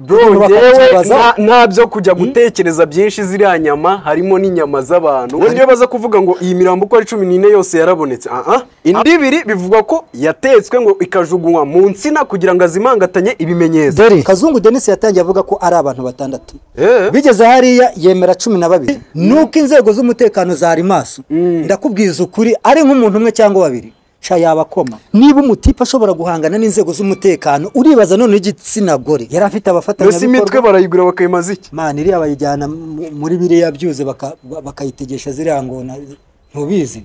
bro yewe ntabyo kujya gutekereza byinshi ziriya nyama harimo n'inyama z'abantu we niyo baza kuvuga ngo iyi mirambo uko ari 14 yose yarabonetse indi ibiri bivugwa ko yatetswe ngo ikajugunywa mu nsina kugira ngo azimangatanye ibimenyetso. Kazungu Denis yatangiye avuga ko ari abantu batandatu bigeze hariya yemera 12 nuko inzego z'umutekano zari maso ndakubwiza ukuri ari nk'umuntu umwe cyangwa babiri yabakoma. Niba umutipa ashobora guhangana n'inzego z'umutekano uribaza none igitsina gore yari afite abafatanya bikorwa imitwe barayigura bakayimaza iki man iri abayijyana muri biriya byuze bakayitegesha ziriya ngona ntubizi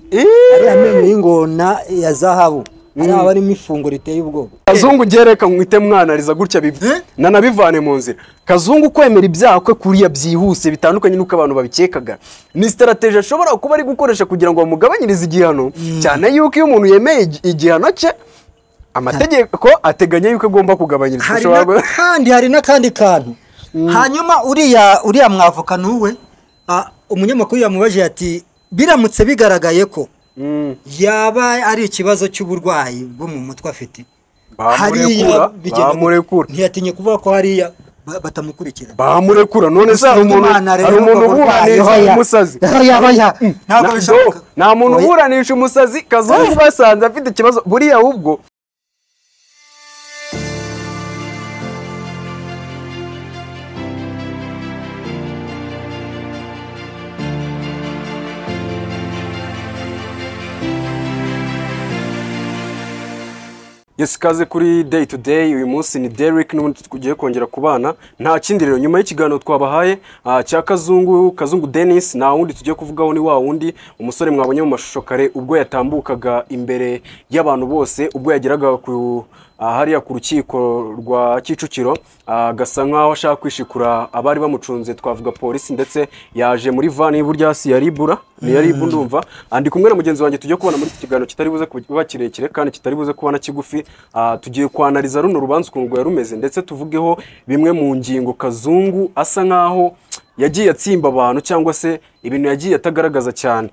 ari amenyo y'ingona ya zahabu ari abarimo ifungo riteye ubwoba. Kazungu gereka mwite mwanariza gutya bibi nanabivane mu nzira. Kazungu kwemera ibyaha kwe kuriya byihuse bitandukanye nuko abantu babikekaga ni strategy ashobora kuba ari gukoresha kugira ngo bamugabanyirize igihano cyane yuko iyo umuntu yemeye igihano cye amategeko ateganya yuko agomba kugabanyiriza. Kandi hari n'akandi kantu hanyuma uriya mwavoka nuwe umunyamakuru yamubaje ati biramutse bigaragaye ko yaba ari ikibazo cy'uburwayi bwo mu mutwe afite bamurekura ntiyatinye kuvuga ko hariya batamukurikira bamurekura none se hari umuntu uburanisha umusazi nta muntu uburanisha umusazi. Kazungu basanze afite ikibazo buriya ahubwo Yes, kaze kuri day to day. Uyu munsi ni Derek n'ubundi tugiye kongera kubana nta kindi rero nyuma y'ikiganiro twabahaye cya Kazungu Denis na wundi tugiye kuvugaho ni wa wundi umusore mwabonye mu mashusho kare ubwo yatambukaga imbere y'abantu bose ubwo yageraga ku hariya ku rukiko rwa Kicukiro gasa nkaho ashaka kwishikura abari bamucunze twavuga polisi ndetse yaje muri van y'uburyo hasi ya Ribura ni yari ndumva andi kumwe na mugenzi wanjye tujye kubona muri kiganiro kitari buze kuba kirekire kandi kitari buze kubana kigufi. Tugiye kwanaliza runo rubanza ukuntu yarumeze ndetse tuvugeho bimwe mu ngingo Kazungu asa nkaho yagiye atsimba abantu cyangwa se ibintu yagiye atagaragaza cyane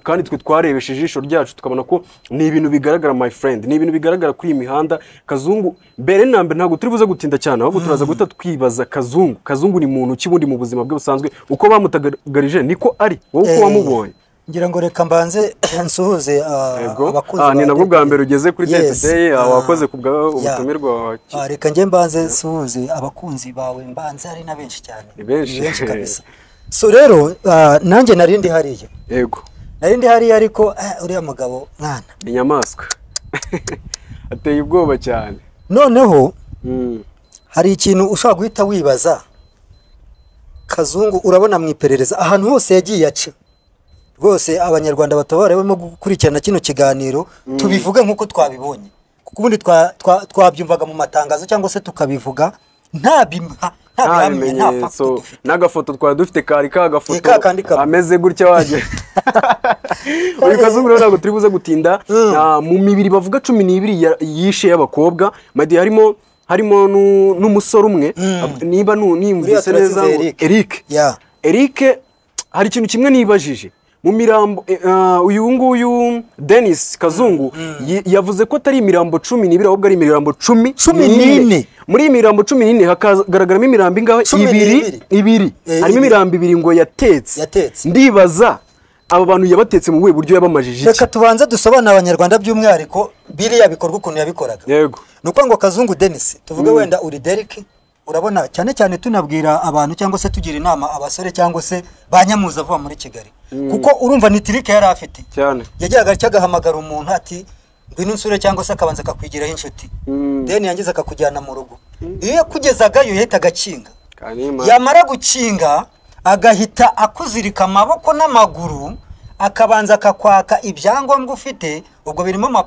kandi twe twarebeshe ijisho ryacu tukabona ko ni ibintu bigaragara my friend ni ibintu bigaragara kuri imihanda. Kazungu mbere nambe ntago turi buze gutinda cyane ahubwo turaza guta twibaza Kazungu ni muntu kibundi mu buzima bwe busanzwe uko bamutagarije niko ari wowe uko wamubonye. Ngira ngo reka mbanze nsuhuze abakunzi ni nabwo bwa mbere ugeze kuri day to day wakoze kubwa ubutumirwa reka nge mbanze nsuhuze abakunzi bawe mbanze ari na benshi cyane ni benshi kabisa. So rero nanjye narindi hariya narindi hariya ariko uriya mugabo mwana inyamaswa ateye ubwoba cyane. Noneho hari ikintu ushaka guhita wibaza Kazungu urabona mu iperereza ahantu hose yagiye aca rwose abanyarwanda batabaremo gukurikirana kino kiganiro tubivuga nkuko twabibonye kuko ubundi twabyumvaga mu matangazo cyangwa se tukabivuga nta bihamye nta fakto n'agafoto twari dufite kari kagafoto ameze gutya waje uyu Kazungu rero ntabwo turi buze gutinda mu mibiri bavuga 12 yishe y'abakobwa madi harimo n'umusore umwe niba nimvise neza Eric hari ikintu kimwe nibajije mu mirambo uyu nguyu Denis Kazungu yavuze ko atari imirambo 12 ahubwo ari imirambo 14 muri imirambo 14 hakagaragaramo imirambo ingaho ibiri harimo imirambo ibiri ngo yatetse ndibaza aba bantu yabatetse mu buryo yabamajije. Reka tubanza dusobana abanyarwanda by'umwihariko biriya bikorwa ukuntu yabikoraga. Yego nuko ngo Kazungu Denis tuvuge wenda uri Derek urabona cyane tunabwira abantu cyangwa se tugira inama abasore cyangwa se banyamuza vuba muri Kigali kuko urumva ni trike yari afite cyane yajyaga cyagahamagara umuntu ati ngwino nsure cyangwa se akabanza akakwigiraho inshuti then yangiza akakujyana mu rugo iyo kugezaga yo yahita gakinga yamara gukinga agahita akuzirika amaboko n'amaguru akabanza akakwaka ibyangombwa ufite ubwo birimo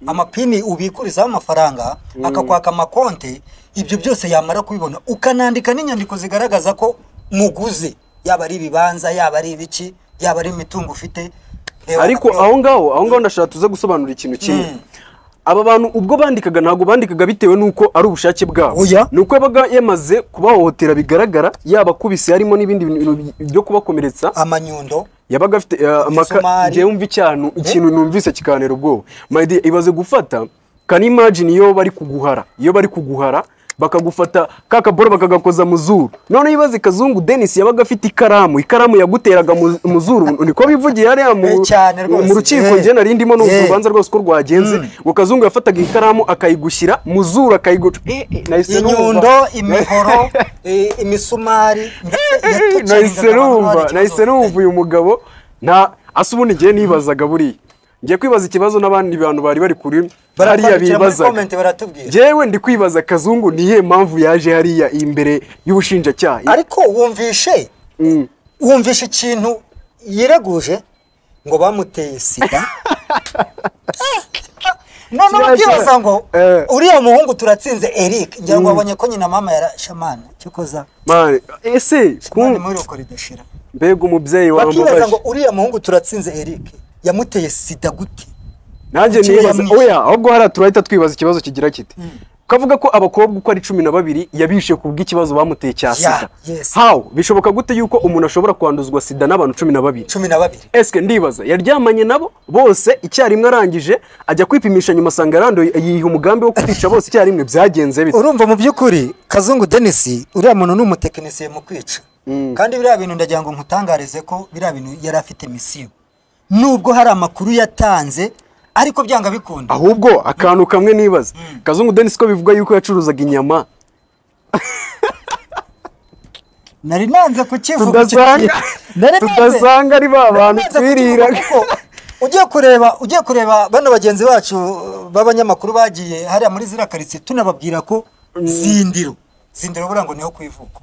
amapini ubikurizaho amafaranga akakwaka amakonte ibyo byose yamara kubibona ukanandika n'inyandiko zigaragaza ko muguze yaba ari ibibanza yaba ari ibiki yaba ari imitungo ufite. Ariko aho ngaho ndashaka tuze gusobanura ikintu kimwe aba bantu ubwo bandikaga ntago bandikaga bitewe nuko ari ubushake bwabo nuko yabaga yamaze kubahohotera bigaragara yaba kubise harimo n'ibindi bintu byo kubakomeretsa amanyundo yabaga afite je umva ikintu numvise kikanera ubwo my dear ibaze gufata can imagine iyo bari kuguhara bakagufata kakaboro bakagakoza mu zuru. None yibaze Kazungu Denis yabaga afite ikaramu yaguteraga mu zuru, niko bivugiye hariya mu rukiko nje nari ndimo no kubanza rwose ko rwagenze, ngo Kazungu yafataga ikaramu akayigushyira mu zuru akayiguca inyundo, imihoro, imisumari. Nahise numva uyu mugabo nta asubundi ngiye nibazaga buriya ngiye kwibaza ikibazo n'abandi bantu bari kuri hariya bibaza. Jewe ndi kwibaza Kazungu niye mpamvu yaje hariya imbere y'ubushinjacyaha. Ariko wumvishe ikintu yireguje ngo bamuteye sida. None ukibaza ngo uriya muhungu turatsinze Eric, ngira ngo abonye ko nyina mama yarashamana cyokoza mane ese kumwe muri uko ridashira. Mbega umubyeyi wambabaje. Bakibaza ngo uriya muhungu turatsinze Eric yamuteye sida gute? Nanjye nibaza oya ahubwo hara turahita twibaza ikibazo kigira kiti. Kavuga ko abakobwa uko ari 12 yabishe kubw'ikibazo bamuteye cya sida. How bishoboka gute yuko umuntu ashobora kwanduzwa sida n'abantu 12? Eske ndibaza yaryamanye nabo bose icyarimwe arangije ajya kwipimisha nyuma sanga rando yiha umugambi wo kwica bose icyarimwe byagenze bite? Urumva mu by'ukuri Kazungu Denis uriya muntu n'umutekinisiye mu kwica. Kandi biriya bintu ndagira ngo nkutangarize ko biriya bintu yari afite misiyo. Nubwo hari amakuru yatanze ariko byanga bikunda. Ahubwo akantu kamwe nibaza. Kazungu Denis ko bivuga yuko yacuruzaga inyama. Nari nanze kukivuga. Tudasanga ari abantu twirira. Ugiye kureba bano bagenzi bacu b'abanyamakuru bagiye hariya muri zira karitsiye tunababwira ko zindiro burango niho kwivuka.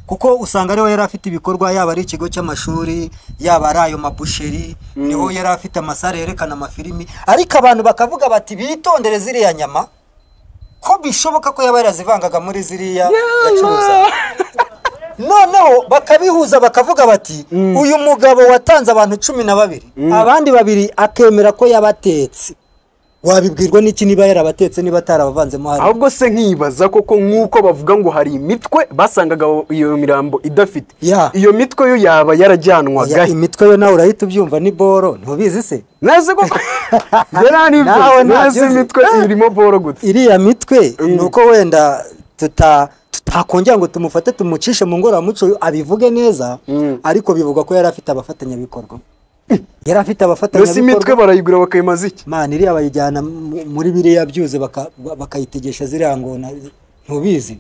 Kuko usanga ariho yari afite ibikorwa yaba ari ikigo cy'amashuri yaba ari ayo mabusheri niho yari afite amasare yerekana amafilimi, ariko abantu bakavuga bati bitondere ziriya nyama ko bishoboka ko yaba yarazivangaga muri ziriya yacuruza. Noneho bakabihuza bakavuga bati uyu mugabo watanze abantu 12 abandi 2 akemera ko yabatetse. Wabibwirwa n'iki niba yarabatetse niba atarabavanzemo hari? Ahubwo se nkibaza koko nkuko bavuga ngo hari imitwe basangaga iyo mirambo idafite. Iyo mitwe yo yaba yarajyanwaga. Imitwe yo nawe urahita ubyumva ni boro ntubizi se? Naze koko naze imitwe irimo boro gute? Iriya mitwe nuko wenda tutakongera ngo tumufate tumucishe mu ngororamuco abivuge neza, ariko bivuga ko yari afite abafatanyabikorwa. Yari afite abafatanyabikorwa. Ese imitwe barayigura bakayimaza iki? Man iriya bayijyana muri biriya byuze bakayitegesha ziriya ngona ntubizi.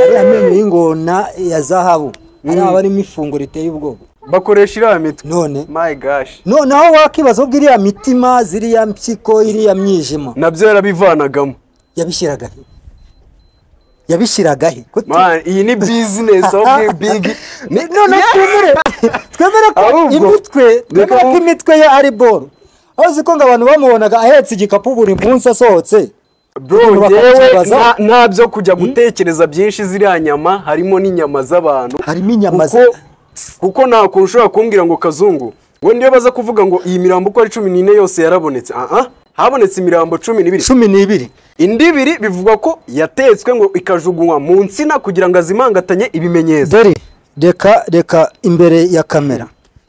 Ari amenyo y'ingona ya zahabu. Ari abarimo ifungo riteye ubwoba. Bakoresha iriya mitwe. None my gosh. Noneho wakibazo bw'iriya mitima ziriya mpyiko iriya myijima. Nabyo yarabivanagamo. Yabishiragahe man iyi ni business of big none twemere ko imitwe ya ari boro. Aho ziko ngo abantu bamubonaga ahetse igikapu buri munsi asohotse. Bro nabyo kujya gutekereza byinshi ziriya nyama harimo n'inyama z'abantu. Harimo inyama kuko nta kurushobora kumbwira ngo Kazungu ngo ndiyo baza kuvuga ngo iyi mirambo uko ari 14 yose yarabonetse. Habonetse imirambo 12. Indi 2 bivugwa ko yatetswe ngo ikajugunywa mu nsina kugira ngo azimangatanye ibimenyetso. Reka imbere ya kamera,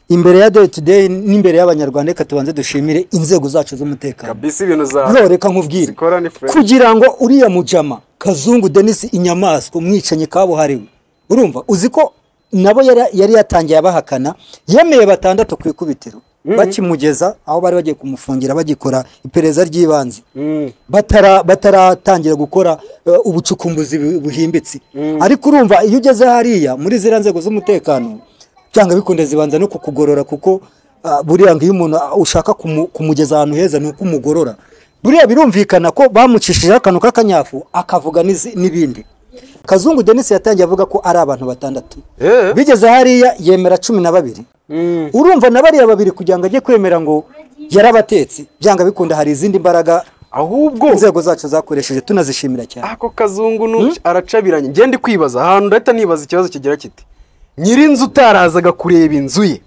imbere ya Day Today n'imbere y'abanyarwanda reka tubanze dushimire inzego zacu z'umutekano. Kabisa ibintu za reka nkubwire kugira ngo uriya mujama Kazungu Denis inyamaswa umwicanyi kabo hariwe. Urumva uziko nabo yari yatangiye abahakana yemeye 6 kwikubitiro. Bakimugeza aho bari bagiye kumufungira bagikora ipereza ry'ibanze bataratangira gukora ubucukumbuzi buhimbitse. Ariko urumva iyo ugeze hariya muri zira nzego z'umutekano cyangwa bikunde zibanza no kukugorora, kuko buriya ngo iyo umuntu ushaka kumugeza ahantu heza ni uko umugorora. Buriya birumvikana ko bamucishije akantu k'akanyafu akavuga n'ibindi. Kazungu Denis yatangiye avuga ko ari abantu 6. Bigeze hariya yemera 12. Urumva nabariya 2 kugira ngo ajye kwemera ngo yarabatetse byanga bikunda hari izindi mbaraga ahubwo inzego zacu zakoresheje tunazishimira cyane. Ako Kazungu aracabiranye. Ngende kwibaza ahantu ndahita nibaza ikibazo kigira kiti nyirinzu utarazaga kureba inzu ye.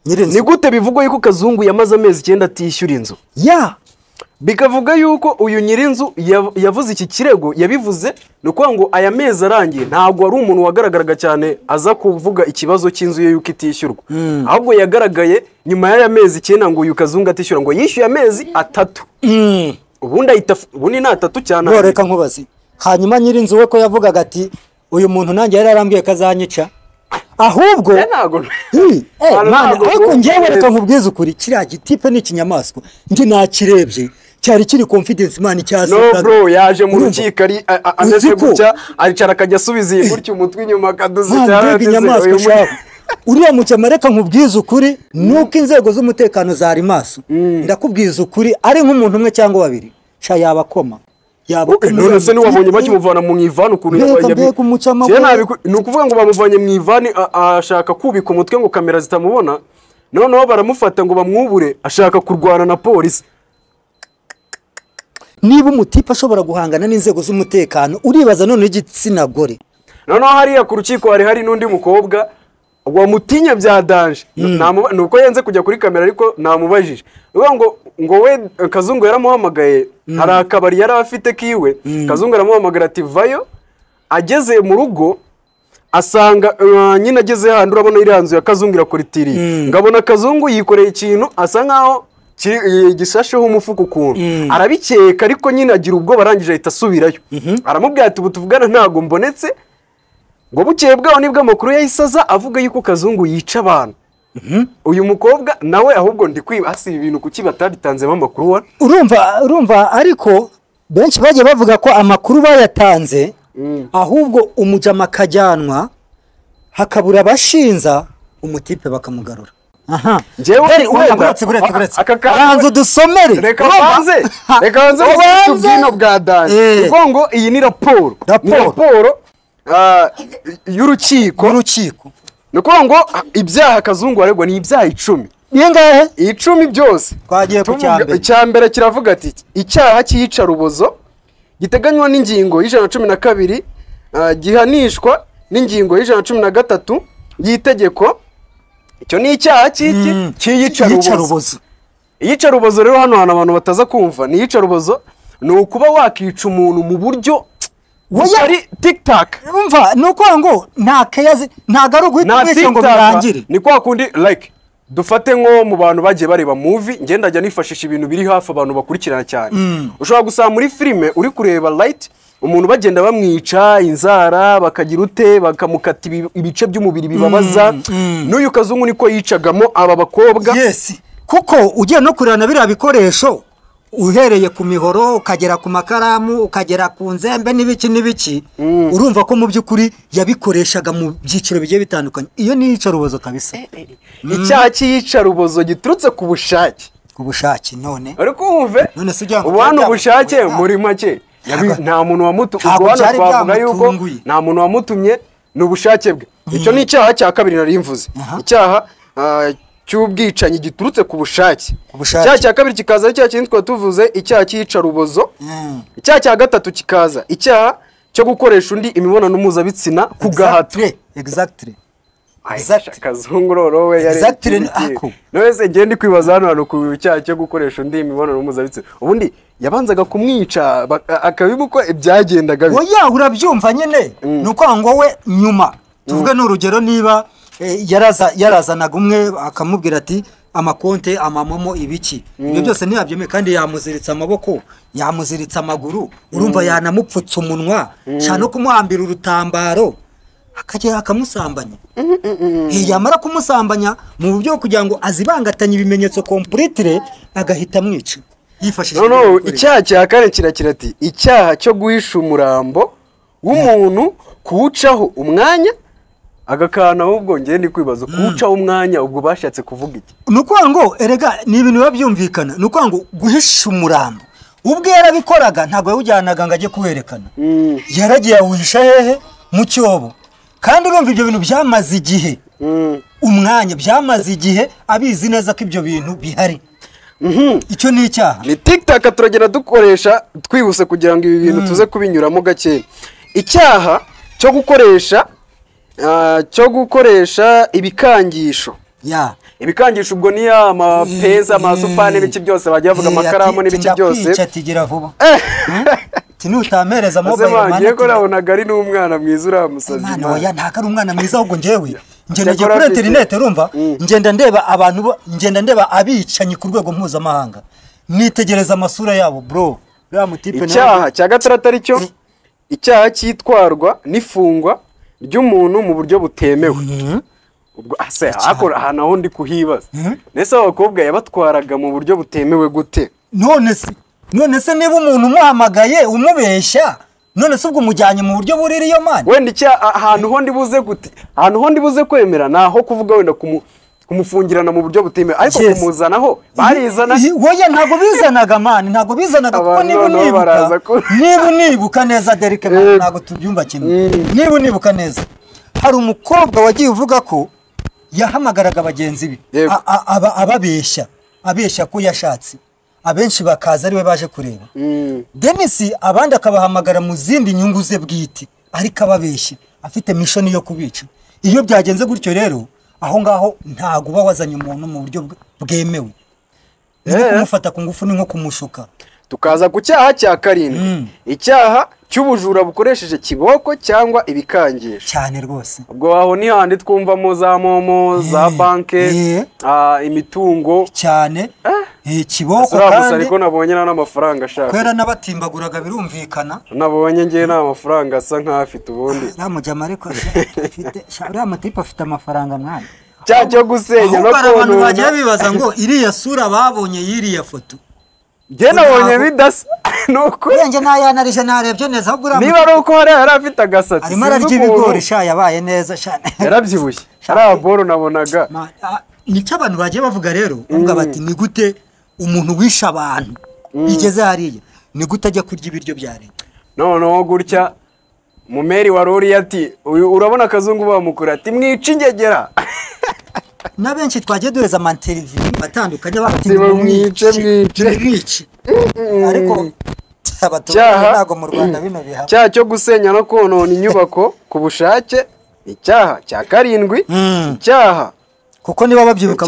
Ni gute bivugwa yuko Kazungu yamaze amezi 9 atishyura inzu? Bikavuga yuko uyu nyirinzu yavuze iki kirego yabivuze nuko ngo aya mezi arangiye ntago ari umuntu wagaragaraga cyane aza kuvuga ikibazo cy'inzu ye yuko itishyurwa. Ahubwo yagaragaye nyuma y'aya mezi 9 ngo uyu Kazungu atishyura ngo yishyuye amezi 3. ubundi nta tatu cyane. Bro reka nkubaze hanyuma nyiri inzu we ko yavugaga ati uyu muntu nanjye yari arambwiye ko azanyica ahubwo ariko njyewe reka nkubwize ukuri kiriya gitipe ni ikinyamaswa njye nakirebye cyari kiri confidence man cyasaka. No bro yaje mu rukiko ari ameze gutya aricara akajya asubiza gutya umutwe inyuma akaduze cyane. Uriya mucyama reka nkubwize ukuri nuko inzego z'umutekano zari maso ndakubwiza ukuri ari nk'umuntu umwe cyangwa babiri sha yabakoma none se niwabonye bakimuvana mu ivani ukuntu ni ukuvuga ngo bamuvanye mu ivani ashaka kubika umutwe ngo kamera zitamubona noneho baramufata ngo bamwubure ashaka kurwana na polisi. Niba umutipe ashobora guhangana n'inzego z'umutekano uribaza none igitsina gore noneho hariya ku rukiko hari n'undi mukobwa wamutinya bya danje nuko yenze kujya kuri kamera ariko namubajije ngo we Kazungu yaramuhamagaye hari akabari yari afite kiwe Kazungu aramuhamagara ati vayo ageze mu rugo asanga nyine ageze handi urabona iri hanzu ya Kazungu irakoritiriye ngabona Kazungu yikoreye ikintu asa nkaho gisasheho umufuko ukuntu arabikeka ariko nyine agira ubwo barangije ahita asubirayo aramubwira ati ubu tuvugana ntago mbonetse ngo bukeye bwaho nibwo amakuru yahisaza avuga yuko Kazungu yica abantu. Uyu mukobwa nawe ahubwo ndi kwiba hasi ibintu kuki bataritanzemo amakuru wa urumva ariko benshi bagiye bavuga ko amakuru bayatanze ahubwo umujama akajyanwa hakabura abashinza umutipe bakamugarura. Njyewe buretse akaranzo dusomere reka banze ubwino bwa danje ngo iyi ni raporo y'urukiko nuko ngo ibyaha Kazungu aregwa ni ibyaha 10 ningahe 10 byose twagiye ku cyambere kiravuga ati icyaha cyica rubozo giteganywa n'ingingo y'112 gihanishwa n'ingingo y'113 yitegeko icyo ni icyaha cyica rubozo. Iyica rubozo rero hano abantu bataza kumva ni iyica rubozo ni ukuba wakica umuntu mu buryo wari TikTok umva nuko ngo nta keyazi nta garugu hitwe ngo birangire ni kwa kundi like dufate nko mu bantu bagiye bareba movie ngenda ajya nifashisha ibintu biri hafi abantu bakurikirana cyane ushobora gusaba muri filme uri kureba light umuntu bagenda bamwica inzara bakagira ute bakamukata ibice by'umubiri bibabaza n'uyu Kazungu niko yicagamo aba bakobwa kuko ugiye no kurana bira bikoresho uhereye ku mihoro ukagera ku makaramu ukagera ku nzembe n'ibiki urumva ko mu by'ukuri yabikoreshaga mu byiciro bigiye bitandukanye. Iyo ni yica rubozo kabisa icyaha cyica rubozo giturutse ku bushake none ariko wumve none se ujya ubana ubushake muri make nta muntu wamutumye twavuga yuko nta muntu wamutumye n'ubushake bwe. Icyo ni icyaha cya kabiri nari mvuze icyaha cy'ubwicanyi giturutse ku bushake. Icyaha cya kabiri kikaza icyaha kindi twatuvuze icyaha cyica rubozo. Icyaha cya gatatu kikaza icyaha cyo gukoresha undi imibonano mpuzabitsina ku gahato. Exactly. Kazungu roro we yari nose ngende kwibaza hano ku cyaha cyo gukoresha undi imibonano mpuzabitsina ubundi yabanzaga kumwica akabibuko ibyagendaga oya urabyumva nyene nuko ngo we nyuma tuvuge n'urugero niba yarazanaga umwe akamubwira ati amakonte amamomo ibiki ibyo byose ntiyabyeme kandi yamuziritsa amaboko yamuziritsa amaguru urumva yanamupfutsa umunwa cyane kumuhambira urutambaro akajya akamusambanya yamara kumusambanya mu buryo kugira ngo azibangatanye ibimenyetso completely agahita mwica yifashishije icyaha cya kane kirakira ati icyaha cyo guhisha umurambo w'umuntu kuwucaho umwanya agakana ahubwo ngende kwibaza kuwucaho umwanya ubwo bashatse kuvuga iki nuko ngo erega ni ibintu babyumvikana nuko ngo guhisha umurambo ubwo yarabikoraga ntago yawujyanaga ngo ajye kuwerekana yaragiye awuhisha hehe mu cyobo kandi urumva ibyo bintu byamaze igihe umwanya byamaze igihe abizi neza ko ibyo bintu bihari icyo ni icyaha ni TikTok turagenda dukoresha twibuse kugira ngo ibi bintu tuze kubinyuramo gake icyaha cyo gukoresha ibikangisho ibikangisho ubwo ni amapeza amasupane n'ibiki byose bagiye bavuga amakaramu n'ibiki byose cyatigira vuba tinutamereza mobile money ngiye ko nabonaga ari n'umwana mwiza uramusazi mwana oya ntago ari umwana mwiza ahubwo ngewe ngenda ngiye kuri internet urumva ngenda ndeba abantu ngenda ndeba abicanyi ku rwego mpuzamahanga nitegereza amasura yabo bro icyaha cya gatandatu ari cyo icyaha cyitwarwa n'ifungwa ry'umuntu mu buryo butemewe. Ubwo ahantu aho ndi kuhibaza nese abakobwa yabatwaraga mu buryo butemewe gute? none se niba umuntu umuhamagaye umubeshya, none se ubwo umujyanye mu buryo buriri iyo mani? Wenda ahantu ho ndibuze gute, ahantu ho ndibuze kwemera naho kuvuga wenda kumufungirana mu buryo butemewe, ariko kumuzanaho barizana. Wowe ntago bizanaga mani, ntago bizanaga kuko niba unibuka neza Derek, ntago tubyumva kimwe. Niba unibuka neza hari umukobwa wagiye uvuga ko yahamagaraga bagenzi be abeshya ko yashatse, abenshi bakaza ariwe baje kureba. Dennis abandi akabahamagara mu zindi nyungu ze bwite, ariko ababeshya afite mission yo kubica. Iyo byagenze gutyo rero aho ngaho ntago uba wazanye umuntu mu buryo bwemewe, ni kumufata ku ngufu, ni nko kumushuka. Tukaza ku cyaha cya karindwi, icyaha cy'ubujura bukoresheje kiboko cyangwa ibikangisho. Cyane rwose. Ubwo aho ni handi twumvamo za momo, za banke, imitungo cyane. Kiboko kandi ariko nabonye n'amafaranga ashaka. Kwera n'abatimbaguraga birumvikana. Nabonye ngiye n'amafaranga asa nk'afite ubundi. Namujama ariko afite uriya matipe afite amafaranga mwana. Cyo gusenya no kubona. Abantu bagiye bibaza ngo iriya sura babonye yiriya foto. Nge nabonye bidasa nuko yenge nayanarije narebye neza ahubwo niba ari uko hari afite agasatsi arimo ararya ibigori yabaye neza cyane, yarabyibushye ari aboro nabonaga. Nicyo abantu bagiye bavuga rero, ubwo bati ni gute umuntu wisha abantu igeze hariya, ni gute ajya kurya ibiryo bya leta? Noneho gutya mumeri wa Rori ati urabona akazungu bamukura ati mwica ingegera. Na benshi twagiye duheza amanterview batandukanye bati mwice ariko abaturage ntago mu Rwanda bino biha. Cyaha cyo gusenya no konona inyubako ku bushake, icyaha cya karindwi. Icyaha kuko niba babyibuka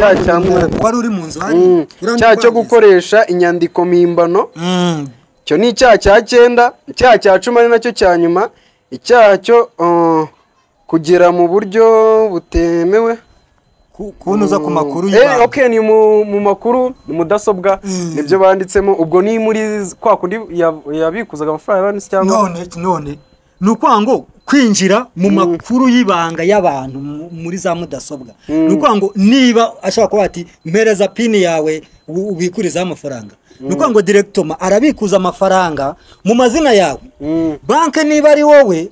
wari uri mu nzu hari cyaha cyo gukoresha inyandiko mpimbano, cyo ni icyaha cya 9. Icyaha cya 10 ari nacyo cya nyuma, icyaha cyo kugera mu buryo butemewe, kunuza ku makuru okay, ni mu makuru mudasobwa nibyo banditsemo. Ubwo ni muri kwa kundi yabikuzaga amafaranga y'abandi cyangwa none nuko kwinjira mu makuru y'ibanga y'abantu muri za mudasobwa. Nuko niba ashaka kuba ati mpereza pini yawe ubikuriza amafaranga, nuko directoma arabikuza amafaranga mu mazina yawe. Banke niba ari wowe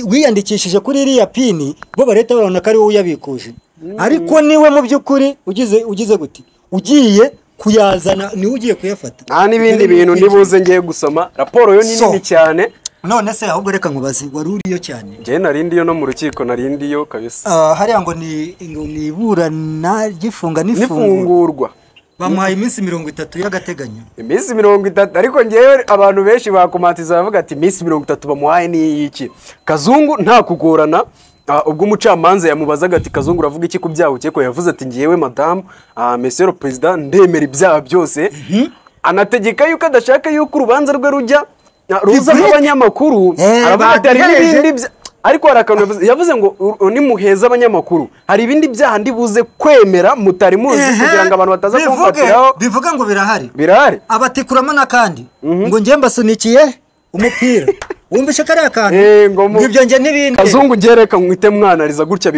wiyandikishije kuri iriya pini, bo bareta barabona ko ari wowe yabikuje, ariko niwe mu byukuri ugize gute ugiye kuyazana, ni ugiye kuyafata. N'ibindi bintu ndibuze ngiye gusoma raporo yo nini cyane. None se ahubwo reka nkubaze, wari uriyo cyane? Nge narindiyo no mu rukiko narindiyo kabisa. Hariya ngo ni iburana gifunga n'ifungurwa. Bamuhaye iminsi 30 y'agateganyo. Iminsi 30, ariko ngewe abantu benshi bakomatiza bavuga ati iminsi 30 bamuhaye ni iki? Kazungu nta kugorana. Ubwo umucamanza yamubazaga ati Kazungu uravuga iki ku byaha ukeko? Yavuze ati ngiyewe madame monsieur le président ndemera ibyaha byose. Anategeka yuko adashaka yuko urubanza rwe rujya ruza abanyamakuru. Aravuga ati hari ibindi ariko harakantu yavuze ngo ni muheza abanyamakuru, hari ibindi byaha ndibuze kwemera mutari muzi kugira ngo abantu bataza kumfatiraho. Bivuga ngo birahari abatikuramo nakandi ngo ngiye mbasunikiye umupira. Wumvishe kari akantu ngibyo nge n'ibindi. Kazungu gereka mwite mwanariza gutya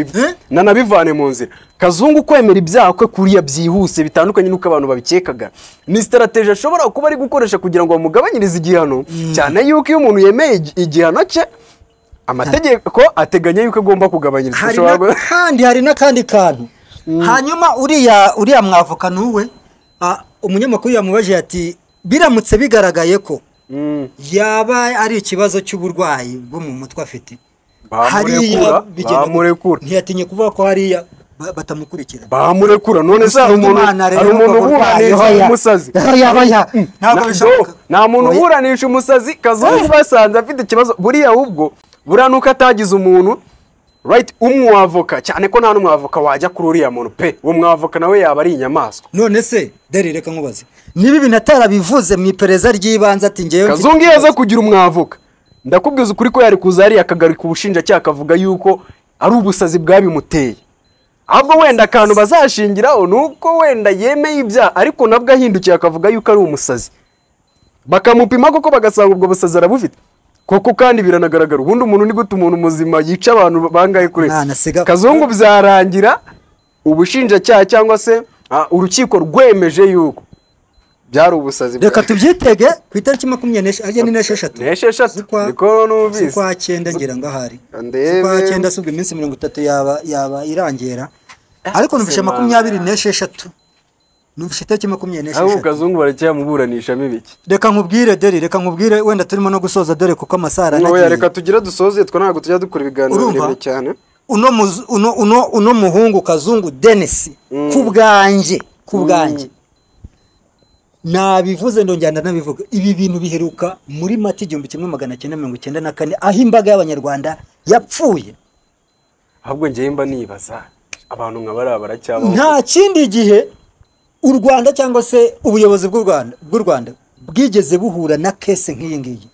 nanabivane mu nzira. Kazungu kwemera ibyaha kwe kuriya byihuse bitandukanye nuko abantu babikekaga, ni strategy ashobora kuba ari gukoresha kugira ngo bamugabanyirize igihano, cyane yuko iyo umuntu yemeye igihano cye amategeko ateganya yuko agomba kugabanyiriza. Kandi hari nakandi kantu. Hanyuma uriya mwavoka nuwe umunyamakuru yamubaje ati biramutse bigaragaye ko yaba ari ikibazo cy'uburwayi bwo mu mutwe afite, bamurekura. Ntiyatinye kuvuga ko hariya batamukurikira, bamurekura. None se hari umuntu uburanisha umusazi? Nta muntu uburanisha umusazi. Kazungu basanze afite ikibazo buriya, ahubwo buranuka atagize umuntu right umwavoka, cyane ko nta n'umwavoka wajya kuri uriya muntu pe. Uwo mwavoka nawe yaba ari inyamaswa. None se Deri reka nkubaze, niba ibintu atarabivuze mu iperereza ry'ibanze ati ngewe Kazungu yaza kugira umwavoka, ndakubwiza ukuri ko yari kuza ari akagaruka ubushinjacyaha akavuga yuko ari ubusazi bwabimuteye. Ahubwo wenda akantu bazashingiraho nuko wenda yemeye ibyaha, ariko nabwo ahindukiye akavuga yuko ari umusazi. bakamupima koko bagasanga ubwo busazi arabufite koko, kandi biranagaragara. Ubundi umuntu ni gute umuntu muzima yica abantu bangaye kure? Kazungu byarangira ubushinjacyaha cyangwa se urukiko rwemeje yuko byari ubusazi. Reka tubyitege ku itariki 26 niko numvise kwa 9 ngira ngahari kwa 9 subwe iminsi 30 yaba irangira, ariko numvishe 26 numvishe itariki 26. Aho Kazungu baracyamuburanisha mibiki. Reka nkubwire wenda turimo no gusoza dore kuko amasara nagiye. Reka tugira dusoze, twa ntago tujya dukora ibiganiro birebire cyane. Uno muhungu Kazungu Denis kubwanje nabivuze ndonjyana nabivuga, ibi bintu biheruka muri Mata 1994 aho imbaga y'abanyarwanda yapfuye. Ahubwo ngiye mba nibaza abantu nkabara baracyabaho. Nta kindi gihe u Rwanda cyangwa se ubuyobozi bw'u Rwanda bwigeze buhura na case nk'iyi ngiyi.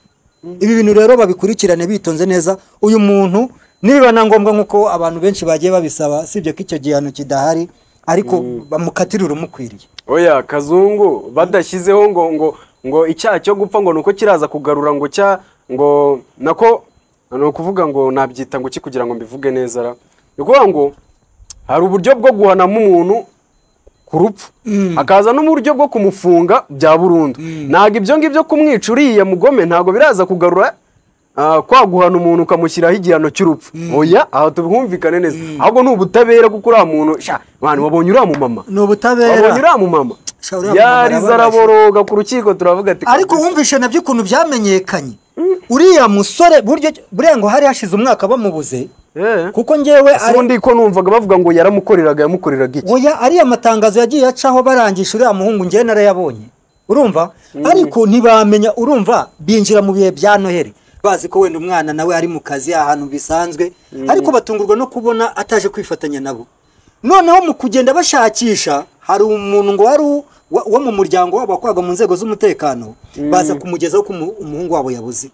Ibi bintu rero babikurikirane bitonze neza. Uyu muntu niba na ngombwa nkuko abantu benshi bagiye babisaba, sibye ko icyo gihano kidahari, ariko bamukatirira umukwiriye. Oya Kazungu badashyizeho ngo icyaha cyo gupfa ngo nuko kiraza kugarura ngo nako no kuvuga ngo nabyita ngo kugira ngo mbivuge neza ra. Nikuvuga ngo hari uburyo bwo guhanamo umuntu kurupfu, akaza n'uburyo bwo kumufunga bya burundu. Naga ibyo ngibyo kumwica uriya mugome ntago biraza kugarura kwaguhana umuntu ukamushyiraho igihano cy'urupfu. Oya aho tubumvikane neza. Ahubwo n'ubutabera kuko uriya muntu abantu babonye uriya mu mama, n'ubutabera babonye uriya mu mama yari zaraboroga ku rukiko, turavuga ati ariko wumvishe nabyo ukuntu byamenyekanye. Uriya musore burya ngo hari hashize umwaka bamubuze, kuko ngewe ubundi ko numvaga bavuga ngo yamukoreraga iki. Oya ariya matangazo yagiye acaho barangisha uriya muhungu ngewe narayabonye, urumva. Ariko ntibamenya, urumva, binjira mu bihe bya Noheli bazi ko wenda umwana nawe ari mu kazi ahantu bisanzwe, ariko batungurwa no kubona ataje kwifatanya nabo. Noneho mu kugenda bashakisha, hari umuntu ngo wari wo mu muryango wabo wakwaga mu nzego z'umutekano, baza kumugezaho ko umuhungu wabo yabuze.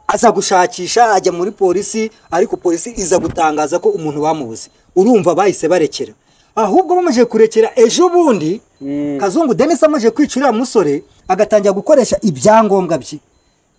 Aza gushakisha ajya muri polisi, ariko polisi iza gutangaza ko umuntu bamubuze. Urumva bahise barekera. Ahubwo bamaje kurekera ejo bundi Kazungu Denis amaje kwicura musore agatangira gukoresha ibyangombwa bye,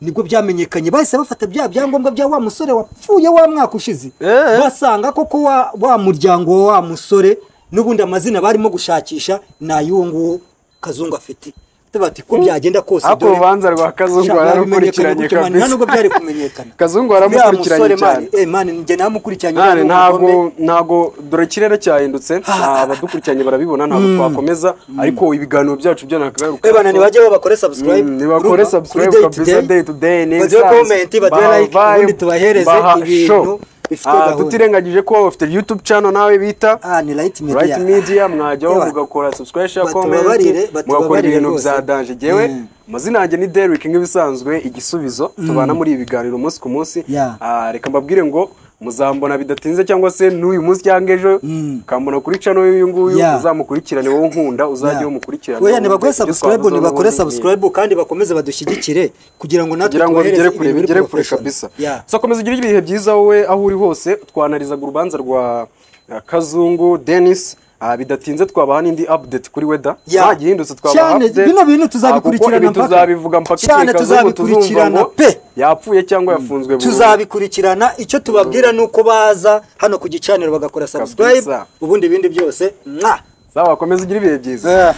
nibwo byamenyekanye. Bahise bafata byangombwa bya wa musore wapfuye wa mwaka ushize, basanga koko wa muryango wa musore n'ubundi amazina barimo gushakisha na y'uwo Kazungu afite. Bati ko byagenda kose dore urubanza rwa Kazungu ararukurikiranye kabisa, nubwo byari kumenyekana. Kazungu aramukurikiranye cyane. Man njye namukurikiranye ntago dore ikirere cyahindutse, abadukurikiranye barabibona, ntabwo twakomeza, ariko ibiganiro byacu byo nakagaruka. Bana nibajye bakore subscribe, nibakore subscribe kabisa, day to day neza, comment badwe like, ubundi tubahereze ibintu. Tutirengagije ko bafite YouTube channel nawe bita ni Light Media, mwajyaho mugakora subscribe, comment, mugakora ibintu bya danje. Jewe amazina yanjye ni Derrick nk'ibisanzwe, igisubizo tubana muri ibi biganiro umunsi ku munsi. Reka mbabwire ngo muzambona bidatinze cyangwa se n'uyu munsi cyangwa ejo kambona kuri channel y'uyu nguyu, uzamukurikirane wowe nkunda, uzajye umukurikirane. Oya nibakore subscribe kandi bakomeze badushyigikire kugira ngo natwe tugere kure kabisa. So komeza ugira ibihe byiza wowe aho uri hose. Twanarizaga urubanza rwa Kazungu Denis, bidatinze twabaha n'indi update kuri weda. Nta gihindutse twabaha update. Bino bintu tuzabikurikirana mpaka. Tuzabivuga mpaka tuzabikurikirana pe. Yapfuye cyangwa yafunzwe burundu. Tuzabikurikirana, icyo tubabwira nuko baza hano ku gicaniro bagakora subscribe, ubundi ibindi byose. Sawa, komeza ugira ibihe byiza.